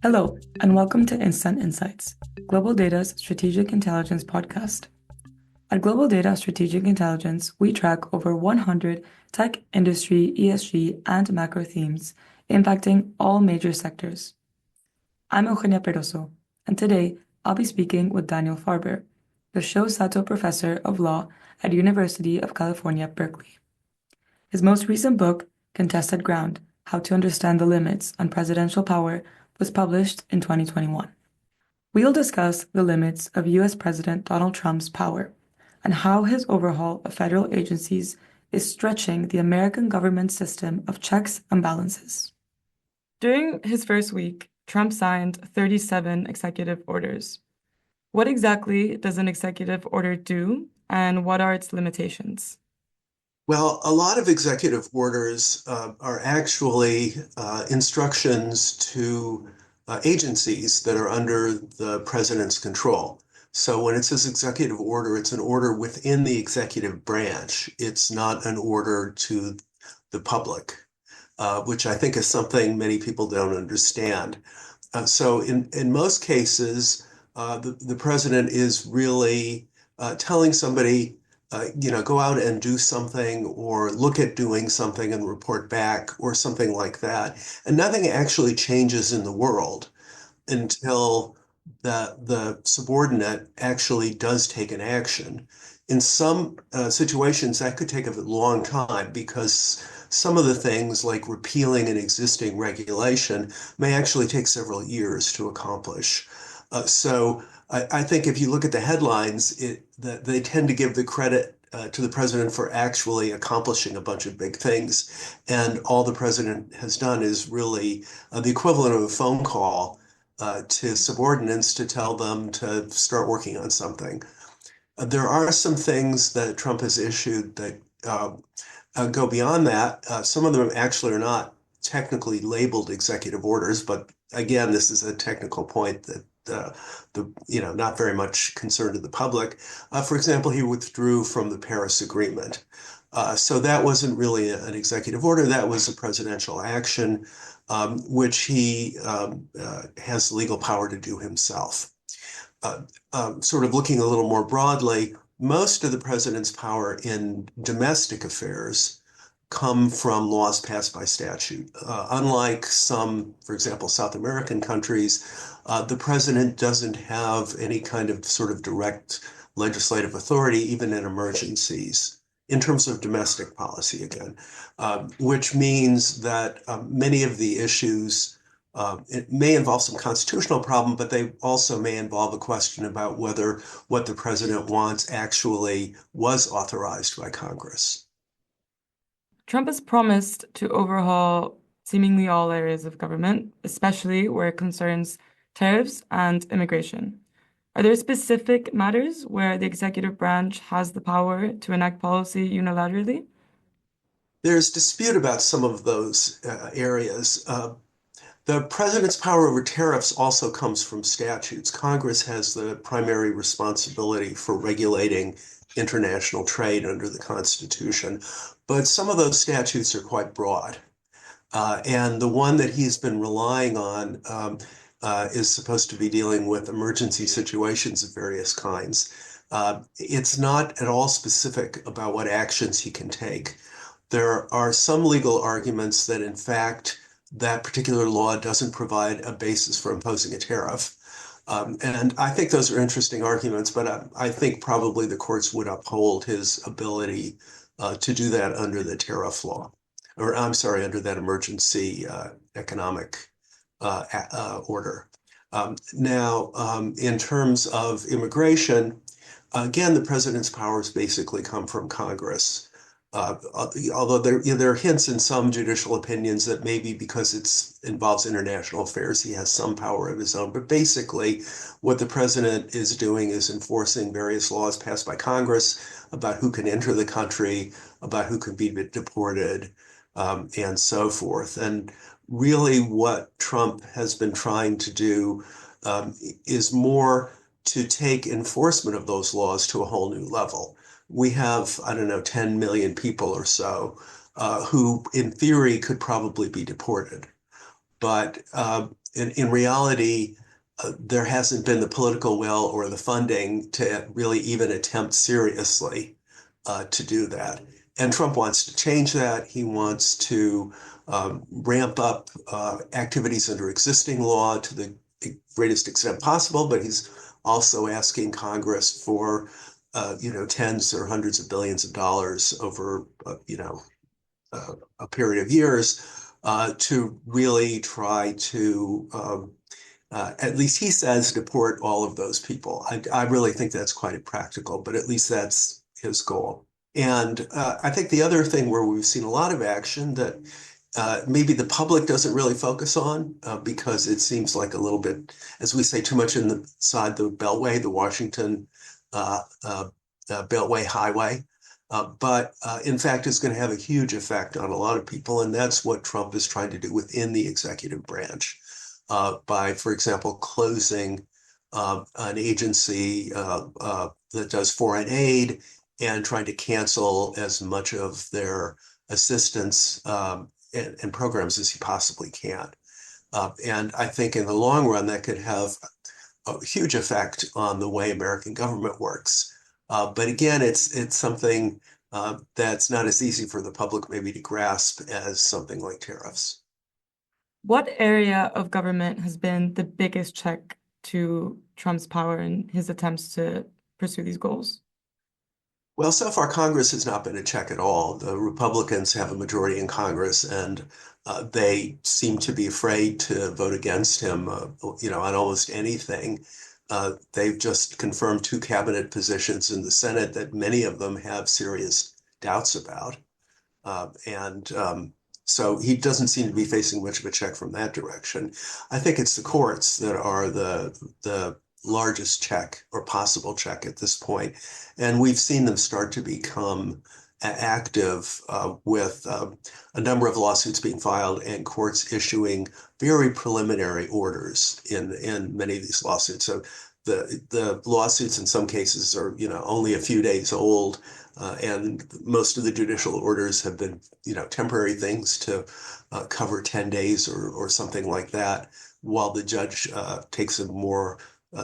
Hello, and welcome to Instant Insights, Global Data's strategic intelligence podcast. At Global Data Strategic Intelligence, we track over 100 tech, industry, ESG, and macro themes impacting all major sectors. I'm Eugenia Perozo, and today I'll be speaking with Daniel Farber, the Sato Professor of Law at University of California, Berkeley. His most recent book, Contested Ground: How to Understand the Limits on Presidential Power, was published in 2021. We'll discuss the limits of U.S. President Donald Trump's power and how his overhaul of federal agencies is stretching the American government system of checks and balances. During his first week, Trump signed 37 executive orders. What exactly does an executive order do, and what are its limitations? Well, a lot of executive orders are actually instructions to agencies that are under the president's control. So when it says executive order, it's an order within the executive branch. It's not an order to the public, which I think is something many people don't understand. So in most cases, the president is really telling somebody, go out and do something or look at doing something and report back or something like that. And nothing actually changes in the world until the subordinate actually does take an action. In some situations, that could take a long time because some of the things like repealing an existing regulation may actually take several years to accomplish. So I think if you look at the headlines, that they tend to give the credit to the president for actually accomplishing a bunch of big things. And all the president has done is really the equivalent of a phone call to subordinates to tell them to start working on something. There are some things that Trump has issued that go beyond that. Some of them actually are not technically labeled executive orders, but again, this is a technical point that not very much concern to the public. For example, he withdrew from the Paris Agreement. So that wasn't really an executive order. That was a presidential action, which he has legal power to do himself. Sort of looking a little more broadly, most of the president's power in domestic affairs come from laws passed by statute. Unlike some, for example, South American countries, the president doesn't have any kind of sort of direct legislative authority, even in emergencies, in terms of domestic policy again, which means that many of the issues it may involve some constitutional problem, but they also may involve a question about whether what the president wants actually was authorized by Congress. Trump has promised to overhaul seemingly all areas of government, especially where it concerns tariffs and immigration. Are there specific matters where the executive branch has the power to enact policy unilaterally? There's dispute about some of those areas. The president's power over tariffs also comes from statutes. Congress has the primary responsibility for regulating international trade under the Constitution, but some of those statutes are quite broad. And the one that he's been relying on is supposed to be dealing with emergency situations of various kinds. It's not at all specific about what actions he can take. There are some legal arguments that, in fact, that particular law doesn't provide a basis for imposing a tariff. And I think those are interesting arguments, but I think probably the courts would uphold his ability to do that under the tariff law, or I'm sorry, under that emergency economic order. In terms of immigration, again, the president's powers basically come from Congress. Although there are hints in some judicial opinions that maybe because it involves international affairs, he has some power of his own. But basically, what the president is doing is enforcing various laws passed by Congress about who can enter the country, about who can be deported, and so forth. And really, what Trump has been trying to do is more to take enforcement of those laws to a whole new level. We have, I don't know, 10 million people or so who, in theory, could probably be deported. but in reality, there hasn't been the political will or the funding to really even attempt seriously to do that. And Trump wants to change that. He wants to ramp up activities under existing law to the greatest extent possible, but he's also asking Congress for, tens or hundreds of billions of dollars over, a period of years to really try to at least he says deport all of those people. I really think that's quite impractical, but at least that's his goal. And I think the other thing where we've seen a lot of action that maybe the public doesn't really focus on because it seems like a little bit, as we say, too much inside the Beltway, the Washington Beltway Highway. But in fact, it's going to have a huge effect on a lot of people. And that's what Trump is trying to do within the executive branch by, for example, closing an agency that does foreign aid and trying to cancel as much of their assistance and programs as he possibly can. And I think in the long run, that could have a huge effect on the way American government works. But again, it's something that's not as easy for the public maybe to grasp as something like tariffs. What area of government has been the biggest check to Trump's power and his attempts to pursue these goals? Well, so far, Congress has not been a check at all. The Republicans have a majority in Congress, and they seem to be afraid to vote against him, on almost anything. They've just confirmed two cabinet positions in the Senate that many of them have serious doubts about. And so he doesn't seem to be facing much of a check from that direction. I think it's the courts that are the largest check or possible check at this point. And we've seen them start to become active with a number of lawsuits being filed and courts issuing very preliminary orders in many of these lawsuits. So the lawsuits in some cases are, only a few days old. And most of the judicial orders have been, temporary things to cover 10 days or something like that, while the judge takes a more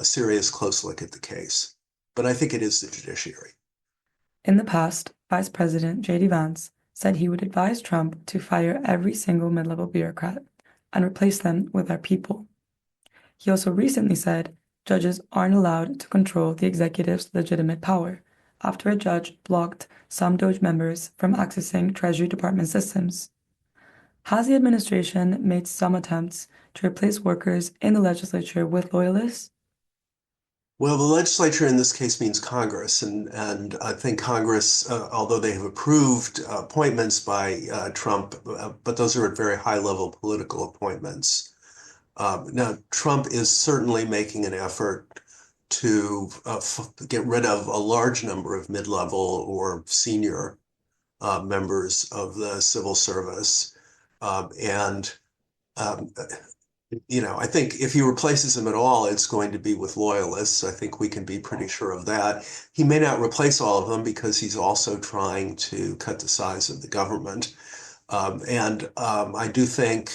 serious, close look at the case. But I think it is the judiciary. In the past, Vice President J.D. Vance said he would advise Trump to fire every single mid-level bureaucrat and replace them with our people. He also recently said judges aren't allowed to control the executive's legitimate power after a judge blocked some DOJ members from accessing Treasury Department systems. Has the administration made some attempts to replace workers in the legislature with loyalists? Well, the legislature in this case means Congress, and I think Congress, although they have approved appointments by Trump, but those are at very high-level political appointments. Now, Trump is certainly making an effort to get rid of a large number of mid-level or senior members of the civil service. And I think if he replaces them at all, it's going to be with loyalists. I think we can be pretty sure of that. He may not replace all of them because he's also trying to cut the size of the government. And I do think,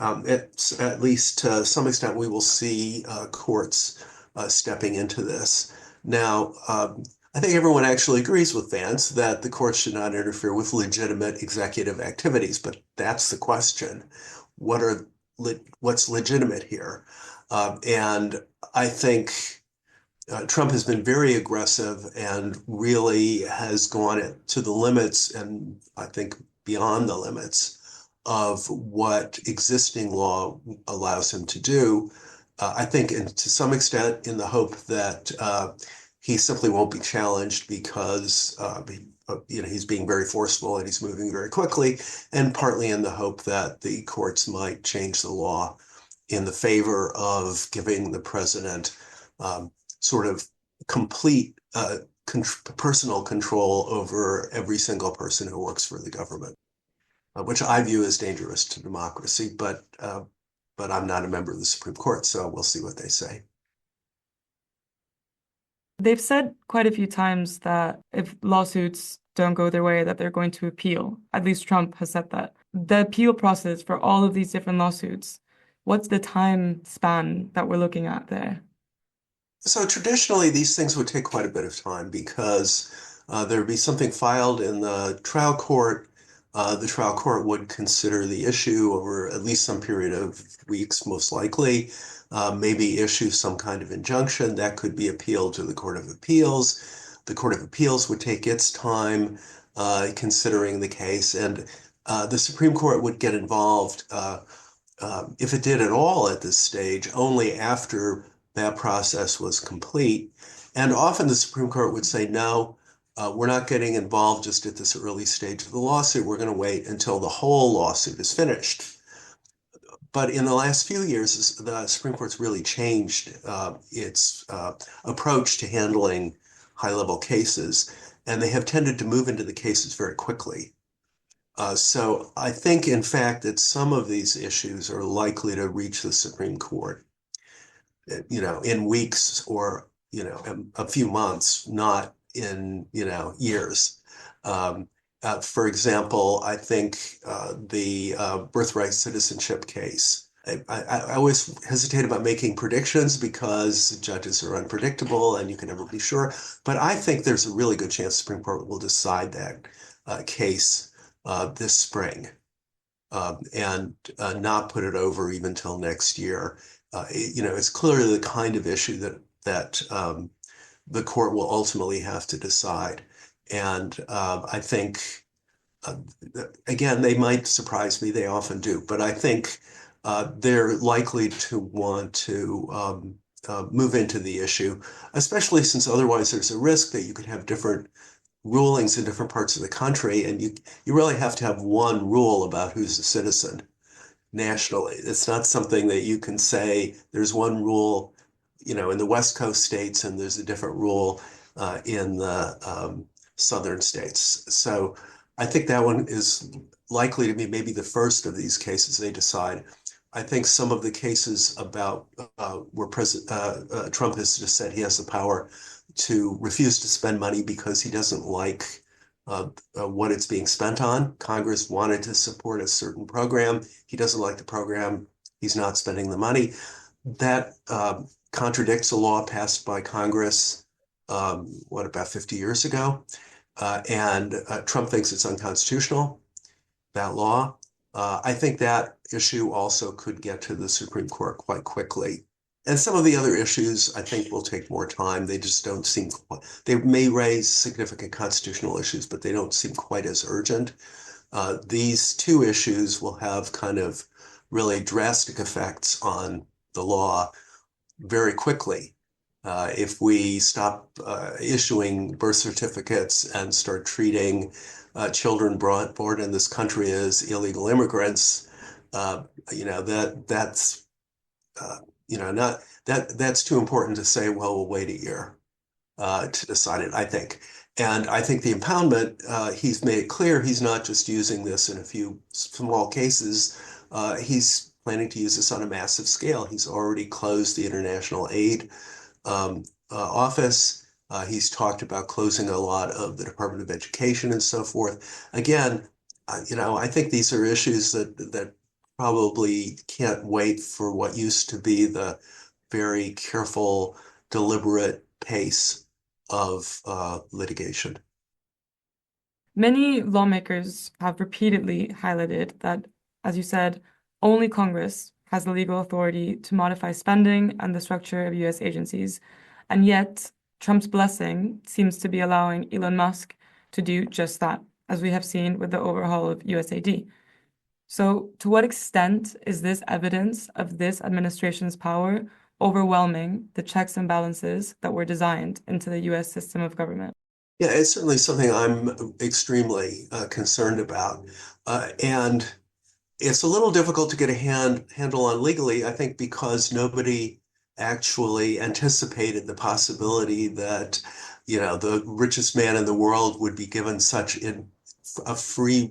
at least to some extent, we will see courts stepping into this. Now, I think everyone actually agrees with Vance that the courts should not interfere with legitimate executive activities, but that's the question. What's legitimate here? And I think Trump has been very aggressive and really has gone to the limits, and I think beyond the limits of what existing law allows him to do. I think, to some extent, in the hope that he simply won't be challenged because he's being very forceful and he's moving very quickly, and partly in the hope that the courts might change the law in the favor of giving the president sort of complete personal control over every single person who works for the government, which I view as dangerous to democracy. But I'm not a member of the Supreme Court, so we'll see what they say. They've said quite a few times that if lawsuits don't go their way, that they're going to appeal. At least Trump has said that. The appeal process for all of these different lawsuits, what's the time span that we're looking at there? So traditionally, these things would take quite a bit of time because there would be something filed in the trial court. The trial court would consider the issue over at least some period of weeks, most likely, maybe issue some kind of injunction that could be appealed to the Court of Appeals. The Court of Appeals would take its time considering the case, and the Supreme Court would get involved, if it did at all at this stage, only after that process was complete. And often the Supreme Court would say, no, we're not getting involved just at this early stage of the lawsuit. We're going to wait until the whole lawsuit is finished. But in the last few years, the Supreme Court's really changed its approach to handling high-level cases, and they have tended to move into the cases very quickly. So I think, in fact, that some of these issues are likely to reach the Supreme Court, in weeks or, a few months, not in, years. For example, I think the birthright citizenship case. I always hesitate about making predictions because judges are unpredictable and you can never be sure. But I think there's a really good chance the Supreme Court will decide that case this spring, and not put it over even till next year. It's clearly the kind of issue that the court will ultimately have to decide. And I think, uh, again, they might surprise me. They often do. But I think they're likely to want to move into the issue, especially since otherwise there's a risk that you could have different rulings in different parts of the country, and you really have to have one rule about who's a citizen nationally. It's not something that you can say there's one rule, in the West Coast states, and there's a different rule in the southern states. So I think that one is likely to be maybe the first of these cases they decide. I think some of the cases about where President Trump has just said he has the power to refuse to spend money because he doesn't like what it's being spent on. Congress wanted to support a certain program. He doesn't like the program. He's not spending the money. That contradicts a law passed by Congress, about 50 years ago? And Trump thinks it's unconstitutional, that law. I think that issue also could get to the Supreme Court quite quickly. And some of the other issues, I think, will take more time. They just don't seem, they may raise significant constitutional issues, but they don't seem quite as urgent. These two issues will have kind of really drastic effects on the law very quickly. If we stop issuing birth certificates and start treating children born in this country as illegal immigrants, that's not that's too important to say, well, we'll wait a year to decide it, I think. And I think the impoundment, he's made it clear he's not just using this in a few small cases. He's planning to use this on a massive scale. He's already closed the international aid office. He's talked about closing a lot of the Department of Education and so forth. Again, I think these are issues that probably can't wait for what used to be the very careful, deliberate pace of litigation. Many lawmakers have repeatedly highlighted that, as you said, only Congress has the legal authority to modify spending and the structure of US agencies. And yet, Trump's blessing seems to be allowing Elon Musk to do just that, as we have seen with the overhaul of USAID. So, to what extent is this evidence of this administration's power overwhelming the checks and balances that were designed into the US system of government? Yeah, it's certainly something I'm extremely concerned about. And it's a little difficult to get a handle on legally, I think, because nobody actually anticipated the possibility that, the richest man in the world would be given such a free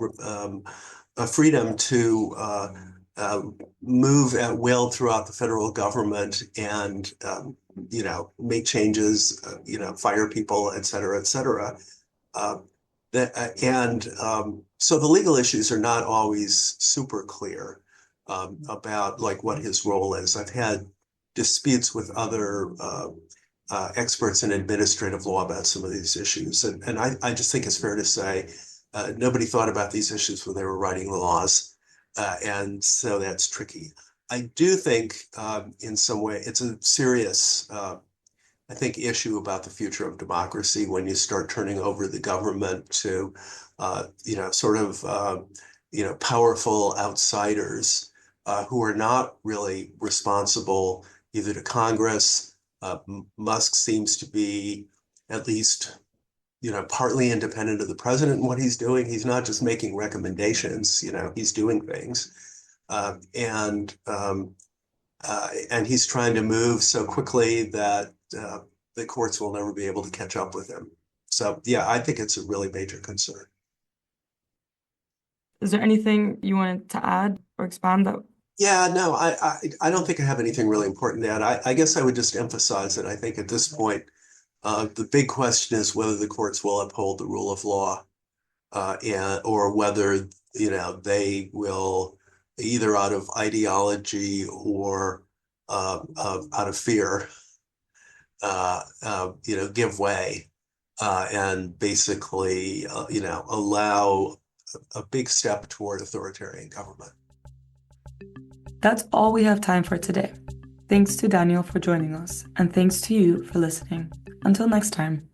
a freedom to uh, move at will throughout the federal government and make changes, fire people, et cetera, et cetera. Uh, and so the legal issues are not always super clear. about like what his role is. I've had disputes with other experts in administrative law about some of these issues, and I just think it's fair to say nobody thought about these issues when they were writing the laws, and so that's tricky. I do think in some way it's a serious I think, issue about the future of democracy when you start turning over the government to, sort of, powerful outsiders who are not really responsible either to Congress. Musk seems to be at least, partly independent of the president and what he's doing. He's not just making recommendations, he's doing things. And he's trying to move so quickly that the courts will never be able to catch up with him. So, yeah, I think it's a really major concern. Is there anything you wanted to add or expand that? Yeah, no, I don't think I have anything really important to add. I guess I would just emphasize that I think at this point, the big question is whether the courts will uphold the rule of law, or whether, they will either out of ideology or out of fear, give way and basically, allow a big step toward authoritarian government. That's all we have time for today. Thanks to Daniel for joining us, and thanks to you for listening. Until next time.